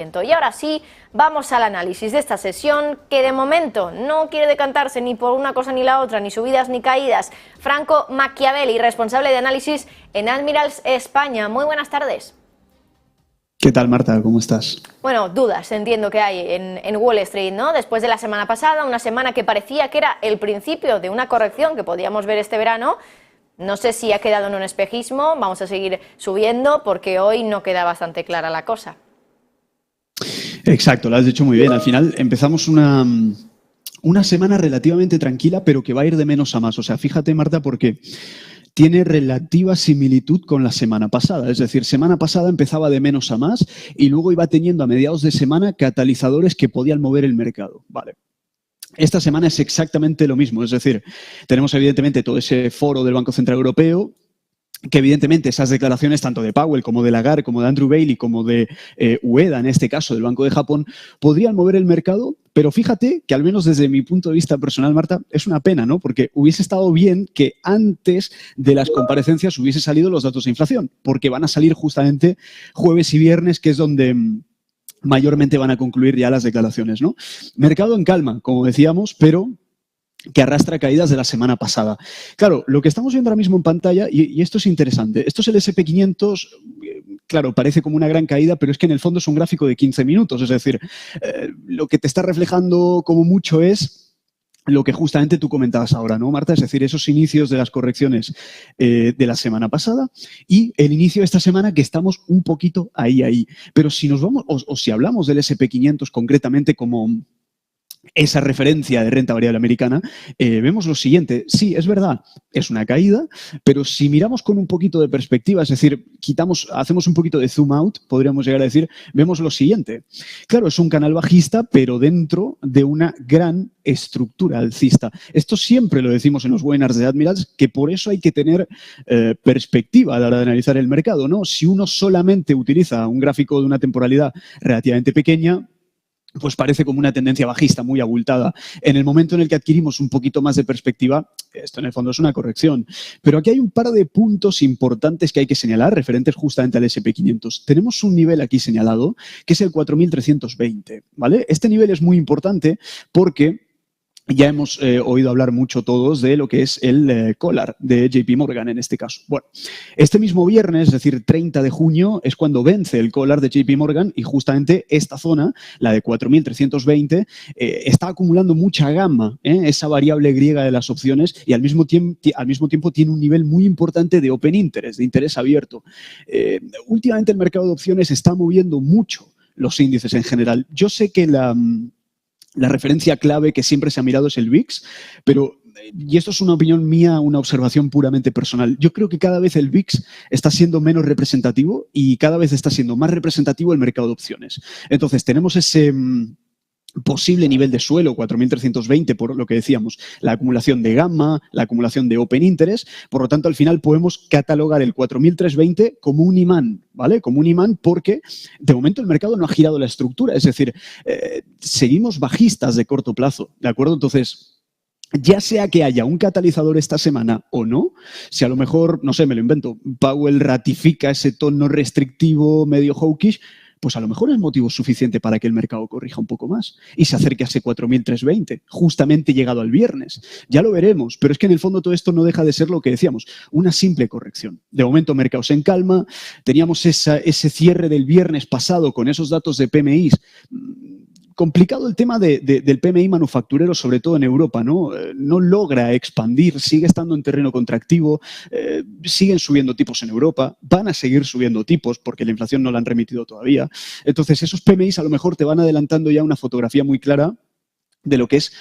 Y ahora sí, vamos al análisis de esta sesión, que de momento no quiere decantarse ni por una cosa ni la otra, ni subidas ni caídas. Franco Machiavelli, responsable de análisis en Admirals España. Muy buenas tardes. ¿Qué tal, Marta? ¿Cómo estás? Bueno, dudas entiendo que hay en Wall Street, ¿no? Después de la semana pasada, una semana que parecía que era el principio de una corrección que podíamos ver este verano. No sé si ha quedado en un espejismo, vamos a seguir subiendo porque hoy no queda bastante clara la cosa. Exacto, lo has dicho muy bien. Al final empezamos una semana relativamente tranquila, pero que va a ir de menos a más. O sea, fíjate, Marta, porque tiene relativa similitud con la semana pasada. Es decir, semana pasada empezaba de menos a más y luego iba teniendo a mediados de semana catalizadores que podían mover el mercado. Vale. Esta semana es exactamente lo mismo. Es decir, tenemos evidentemente todo ese foro del Banco Central Europeo, que evidentemente esas declaraciones tanto de Powell como de Lagarde, como de Andrew Bailey, como de Ueda, en este caso del Banco de Japón, podrían mover el mercado, pero fíjate que al menos desde mi punto de vista personal, Marta, es una pena, ¿no? Porque hubiese estado bien que antes de las comparecencias hubiese salido los datos de inflación, porque van a salir justamente jueves y viernes, que es donde mayormente van a concluir ya las declaraciones, ¿no? Mercado en calma, como decíamos, pero que arrastra caídas de la semana pasada. Claro, lo que estamos viendo ahora mismo en pantalla, y esto es interesante, esto es el S&P 500, claro, parece como una gran caída, pero es que en el fondo es un gráfico de 15 minutos, es decir, lo que te está reflejando como mucho es lo que justamente tú comentabas ahora, ¿no, Marta? Es decir, esos inicios de las correcciones de la semana pasada y el inicio de esta semana que estamos un poquito ahí. Pero si nos vamos, o si hablamos del S&P 500 concretamente como esa referencia de renta variable americana, vemos lo siguiente. Sí, es verdad, es una caída, pero si miramos con un poquito de perspectiva, es decir, hacemos un poquito de zoom out, podríamos llegar a decir, vemos lo siguiente. Claro, es un canal bajista, pero dentro de una gran estructura alcista. Esto siempre lo decimos en los webinars de Admirals, que por eso hay que tener perspectiva a la hora de analizar el mercado, ¿no? Si uno solamente utiliza un gráfico de una temporalidad relativamente pequeña, pues parece como una tendencia bajista muy abultada. En el momento en el que adquirimos un poquito más de perspectiva, esto en el fondo es una corrección. Pero aquí hay un par de puntos importantes que hay que señalar, referentes justamente al S&P 500. Tenemos un nivel aquí señalado, que es el 4.320, ¿vale? Este nivel es muy importante porque ya hemos oído hablar mucho todos de lo que es el collar de JP Morgan en este caso. Bueno, este mismo viernes, es decir, 30 de junio, es cuando vence el collar de JP Morgan y justamente esta zona, la de 4.320, está acumulando mucha gamma, esa variable griega de las opciones y al mismo tiempo tiene un nivel muy importante de open interest, de interés abierto. Últimamente el mercado de opciones está moviendo mucho los índices en general. Yo sé que la referencia clave que siempre se ha mirado es el VIX, pero, y esto es una opinión mía, una observación puramente personal, yo creo que cada vez el VIX está siendo menos representativo y cada vez está siendo más representativo el mercado de opciones. Entonces, tenemos ese posible nivel de suelo, 4.320, por lo que decíamos, la acumulación de gamma, la acumulación de open interest, por lo tanto, al final podemos catalogar el 4.320 como un imán, ¿vale? Como un imán porque, de momento, el mercado no ha girado la estructura, es decir, seguimos bajistas de corto plazo, ¿de acuerdo? Entonces, ya sea que haya un catalizador esta semana o no, si a lo mejor, no sé, me lo invento, Powell ratifica ese tono restrictivo medio hawkish, pues a lo mejor es motivo suficiente para que el mercado corrija un poco más y se acerque a ese 4.320, justamente llegado al viernes. Ya lo veremos, pero es que en el fondo todo esto no deja de ser lo que decíamos, una simple corrección. De momento, mercados en calma, teníamos ese cierre del viernes pasado con esos datos de PMIs. Complicado el tema del PMI manufacturero, sobre todo en Europa, ¿no? No logra expandir, sigue estando en terreno contractivo, siguen subiendo tipos en Europa, van a seguir subiendo tipos porque la inflación no la han remitido todavía. Entonces, esos PMIs a lo mejor te van adelantando ya una fotografía muy clara de lo que es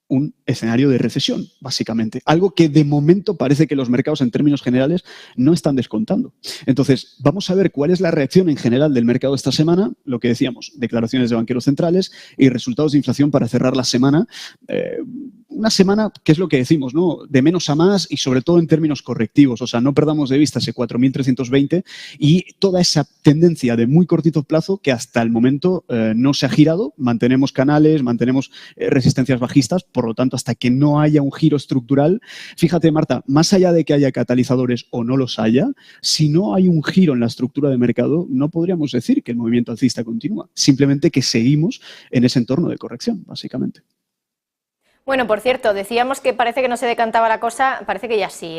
un escenario de recesión, básicamente. Algo que de momento parece que los mercados en términos generales no están descontando. Entonces, vamos a ver cuál es la reacción en general del mercado esta semana. Lo que decíamos, declaraciones de banqueros centrales y resultados de inflación para cerrar la semana. una semana, que es lo que decimos, ¿no? De menos a más y sobre todo en términos correctivos. O sea, no perdamos de vista ese 4.320 y toda esa tendencia de muy cortito plazo que hasta el momento no se ha girado. Mantenemos canales, mantenemos resistencias bajistas, por lo tanto, hasta que no haya un giro estructural. Fíjate, Marta, más allá de que haya catalizadores o no los haya, si no hay un giro en la estructura de mercado, no podríamos decir que el movimiento alcista continúa. Simplemente que seguimos en ese entorno de corrección, básicamente. Bueno, por cierto, decíamos que parece que no se decantaba la cosa, parece que ya sí,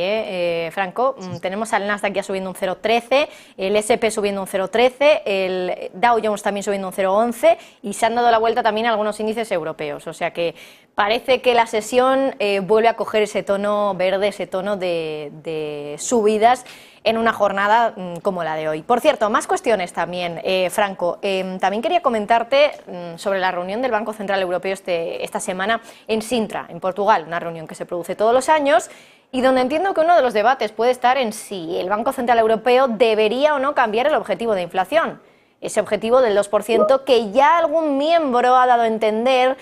Franco. Tenemos al Nasdaq ya subiendo un 0,13, el S&P subiendo un 0,13, el Dow Jones también subiendo un 0,11 y se han dado la vuelta también a algunos índices europeos. O sea que parece que la sesión vuelve a coger ese tono verde, ese tono de subidas en una jornada como la de hoy. Por cierto, más cuestiones también, Franco. También quería comentarte sobre la reunión del Banco Central Europeo esta semana en Sintra, en Portugal, una reunión que se produce todos los años y donde entiendo que uno de los debates puede estar en si el Banco Central Europeo debería o no cambiar el objetivo de inflación, ese objetivo del 2% que ya algún miembro ha dado a entender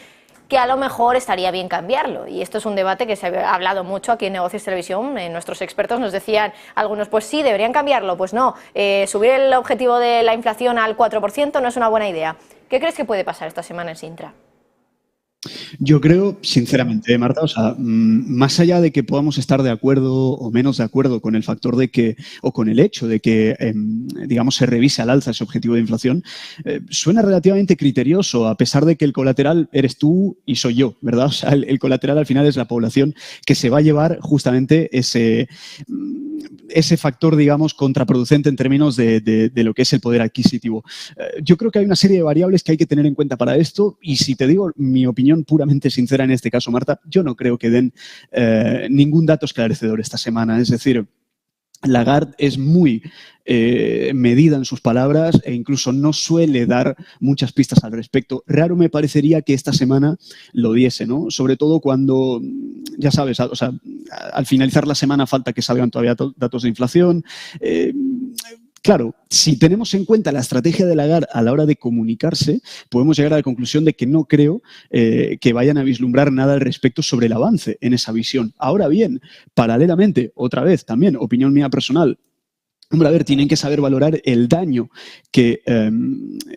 que a lo mejor estaría bien cambiarlo. Y esto es un debate que se ha hablado mucho aquí en Negocios Televisión. Nuestros expertos nos decían, algunos, pues sí, deberían cambiarlo. Pues no, subir el objetivo de la inflación al 4% no es una buena idea. ¿Qué crees que puede pasar esta semana en Sintra? Yo creo, sinceramente, Marta, o sea, más allá de que podamos estar de acuerdo o menos de acuerdo con el factor de que, o con el hecho de que, digamos, se revise al alza ese objetivo de inflación, suena relativamente criterioso, a pesar de que el colateral eres tú y soy yo, ¿verdad? O sea, el colateral al final es la población que se va a llevar justamente ese factor, digamos, contraproducente en términos de lo que es el poder adquisitivo. Yo creo que hay una serie de variables que hay que tener en cuenta para esto y si te digo mi opinión puramente sincera en este caso, Marta, yo no creo que den ningún dato esclarecedor esta semana. Es decir, Lagarde es muy medida en sus palabras e incluso no suele dar muchas pistas al respecto. Raro me parecería que esta semana lo diese, ¿no? Sobre todo cuando, ya sabes, o sea, al finalizar la semana falta que salgan todavía datos de inflación. Claro, si tenemos en cuenta la estrategia de Lagarde a la hora de comunicarse, podemos llegar a la conclusión de que no creo que vayan a vislumbrar nada al respecto sobre el avance en esa visión. Ahora bien, paralelamente, otra vez, también, opinión mía personal, hombre, a ver, tienen que saber valorar el daño que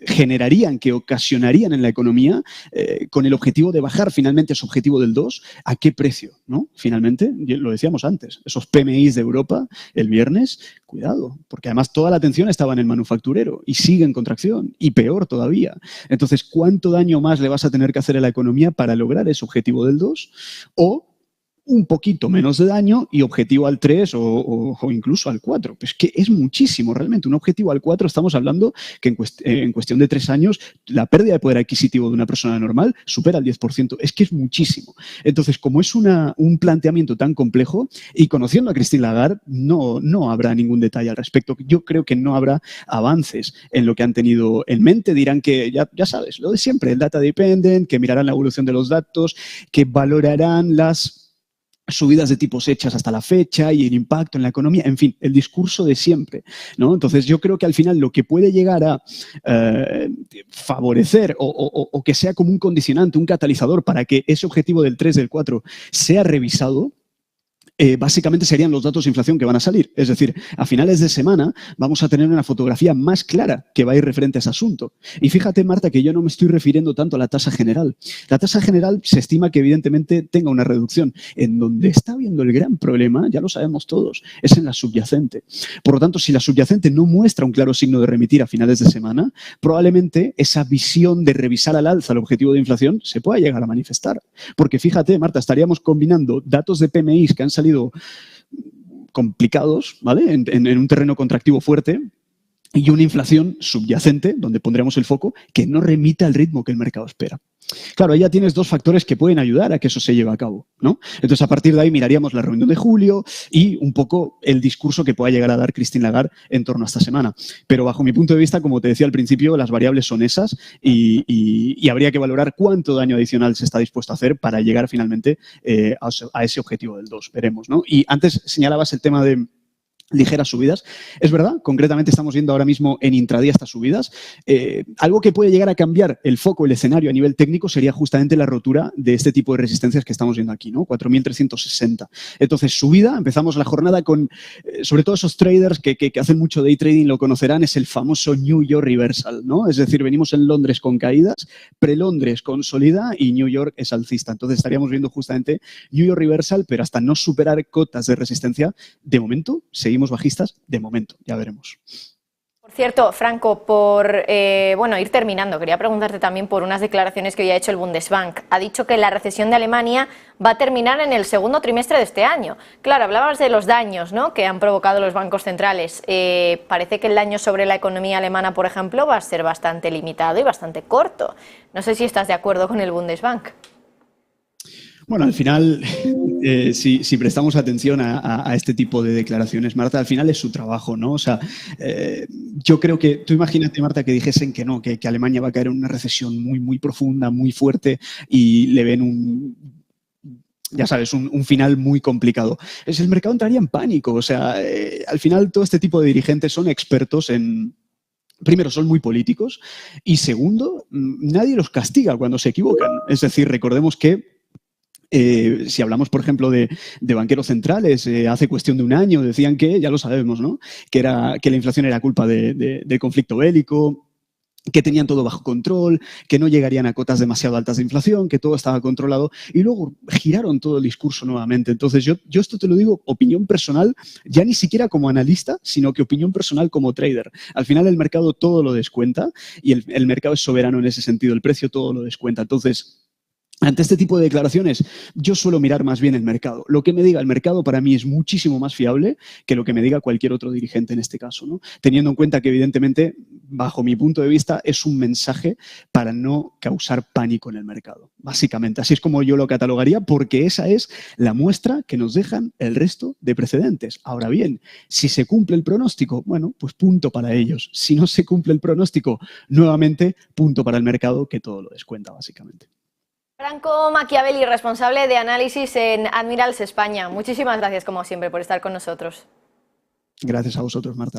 generarían, que ocasionarían en la economía con el objetivo de bajar finalmente ese objetivo del 2, ¿a qué precio? ¿No? Finalmente, lo decíamos antes, esos PMIs de Europa el viernes, cuidado, porque además toda la atención estaba en el manufacturero y sigue en contracción y peor todavía. Entonces, ¿cuánto daño más le vas a tener que hacer a la economía para lograr ese objetivo del 2? O un poquito menos de daño y objetivo al 3 o incluso al 4. Pues que es muchísimo realmente. Un objetivo al 4 estamos hablando que en cuestión de 3 años la pérdida de poder adquisitivo de una persona normal supera el 10%. Es que es muchísimo. Entonces, como es un planteamiento tan complejo y conociendo a Christine Lagarde, no habrá ningún detalle al respecto. Yo creo que no habrá avances en lo que han tenido en mente. Dirán que, ya sabes, lo de siempre, el data dependent, que mirarán la evolución de los datos, que valorarán las subidas de tipos hechas hasta la fecha y el impacto en la economía, en fin, el discurso de siempre, ¿no? Entonces, yo creo que al final lo que puede llegar a favorecer o que sea como un condicionante, un catalizador para que ese objetivo del 3, del 4 sea revisado, básicamente serían los datos de inflación que van a salir. Es decir, a finales de semana vamos a tener una fotografía más clara que va a ir referente a ese asunto. Y fíjate, Marta, que yo no me estoy refiriendo tanto a la tasa general. La tasa general se estima que evidentemente tenga una reducción. En donde está habiendo el gran problema, ya lo sabemos todos, es en la subyacente. Por lo tanto, si la subyacente no muestra un claro signo de remitir a finales de semana, probablemente esa visión de revisar al alza el objetivo de inflación se pueda llegar a manifestar. Porque fíjate, Marta, estaríamos combinando datos de PMIs que han salido complicados, ¿vale? En un terreno contractivo fuerte y una inflación subyacente, donde pondremos el foco, que no remita al ritmo que el mercado espera. Claro, ahí ya tienes dos factores que pueden ayudar a que eso se lleve a cabo, ¿no? Entonces, a partir de ahí miraríamos la reunión de julio y un poco el discurso que pueda llegar a dar Christine Lagarde en torno a esta semana. Pero bajo mi punto de vista, como te decía al principio, las variables son esas y habría que valorar cuánto daño adicional se está dispuesto a hacer para llegar finalmente a ese objetivo del 2. Veremos, ¿no? Y antes señalabas el tema de ligeras subidas. Es verdad, concretamente estamos viendo ahora mismo en intradía estas subidas. Algo que puede llegar a cambiar el foco, el escenario a nivel técnico sería justamente la rotura de este tipo de resistencias que estamos viendo aquí, ¿no? 4.360. Entonces, subida, empezamos la jornada con, sobre todo esos traders que hacen mucho day trading lo conocerán, es el famoso New York Reversal, ¿no? Es decir, venimos en Londres con caídas, pre-Londres consolida y New York es alcista. Entonces, estaríamos viendo justamente New York Reversal, pero hasta no superar cotas de resistencia, de momento, seguimos bajistas, de momento, ya veremos. Por cierto, Franco, por ir terminando, quería preguntarte también por unas declaraciones que hoy ha hecho el Bundesbank. Ha dicho que la recesión de Alemania va a terminar en el segundo trimestre de este año. Claro, hablabas de los daños, ¿no?, que han provocado los bancos centrales. Parece que el daño sobre la economía alemana, por ejemplo, va a ser bastante limitado y bastante corto. No sé si estás de acuerdo con el Bundesbank. Bueno, al final, si prestamos atención a este tipo de declaraciones, Marta, al final es su trabajo, ¿no? O sea, yo creo que, tú imagínate, Marta, que dijesen que no, que Alemania va a caer en una recesión muy, muy profunda, muy fuerte y le ven ya sabes, un final muy complicado. El mercado entraría en pánico. O sea, al final todo este tipo de dirigentes son expertos en... Primero, son muy políticos y segundo, nadie los castiga cuando se equivocan. Es decir, recordemos que si hablamos, por ejemplo, de banqueros centrales, hace cuestión de un año decían que, ya lo sabemos, ¿no?, que la inflación era culpa del conflicto bélico, que tenían todo bajo control, que no llegarían a cotas demasiado altas de inflación, que todo estaba controlado, y luego giraron todo el discurso nuevamente. Entonces, yo esto te lo digo, opinión personal, ya ni siquiera como analista, sino que opinión personal como trader. Al final el mercado todo lo descuenta y el mercado es soberano en ese sentido, el precio todo lo descuenta. Entonces, ante este tipo de declaraciones, yo suelo mirar más bien el mercado. Lo que me diga el mercado para mí es muchísimo más fiable que lo que me diga cualquier otro dirigente en este caso, ¿no? Teniendo en cuenta que, evidentemente, bajo mi punto de vista, es un mensaje para no causar pánico en el mercado. Básicamente, así es como yo lo catalogaría, porque esa es la muestra que nos dejan el resto de precedentes. Ahora bien, si se cumple el pronóstico, bueno, pues punto para ellos. Si no se cumple el pronóstico, nuevamente, punto para el mercado, que todo lo descuenta, básicamente. Franco Machiavelli, responsable de análisis en Admirals España. Muchísimas gracias, como siempre, por estar con nosotros. Gracias a vosotros, Marta.